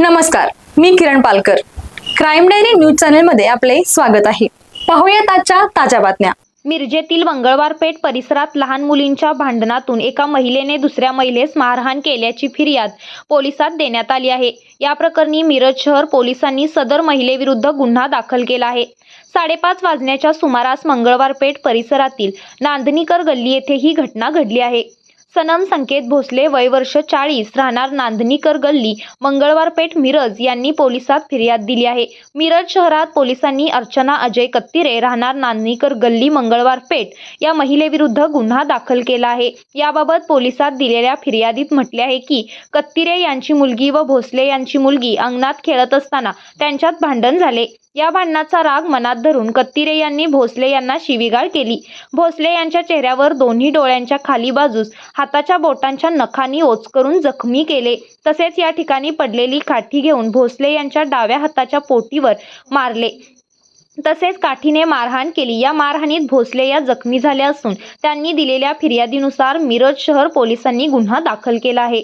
नमस्कार, मी किरण Palkar. Crime diary news चॅनलमध्ये आपले स्वागत आहे. पाहूयात आजच्या ताज्या बातम्या. मिरजेतील मंगळवार पेठ परिसरात लहान मुलींच्या भांडणातून एका महिलेने दुसऱ्या महिलेस मारहाण केल्याची फिर्याद पोलिसात देण्यात आली आहे. या प्रकरणी मिरज शहर पोलिसांनी सदर महिलेविरुद्ध गुन्हा दाखल केला आहे. 5:30 वाजण्याच्या सुमारास मंगळवार पेठ परिसरातील नांदणीकर गल्ली येथे ही घटना घडली आहे. सनम संकेत भोसले, वय वर्ष 40, राहणार नांदणीकर गल्ली, मंगळवार पेठ, मिरज यांनी पोलिसात फिर्याद दिली आहे. मिरज शहरात पोलिसांनी अर्चना अजय कत्तिरे, राहणार नांदणीकर गल्ली, मंगळवार पेठ या महिलेविरुद्ध गुन्हा दाखल केला आहे. याबाबत पोलिसात दिलेल्या फिर्यादीत म्हटले आहे की कत्तिरे यांची मुलगी व भोसले यांची मुलगी अंगणात खेळत असताना त्यांच्यात भांडण झाले. या भांडणाचा राग मनात धरून कत्तिरे यांनी भोसले यांना शिवीगाळ केली. भोसले यांच्या चेहऱ्यावर दोन्ही डोळ्यांच्या खाली बाजूस हाताच्या बोटांच्या नखांनी ओचकरून जखमी केले. तसेच या ठिकाणी पडलेली काठी घेऊन भोसले यांच्या डाव्या हाताच्या पोटीवर मारले. तसेच काठीने मारहाण केली. या मारहाणीत भोसले या जखमी झाल्या असून त्यांनी दिलेल्या फिर्यादीनुसार मिरज शहर पोलिसांनी गुन्हा दाखल केला आहे.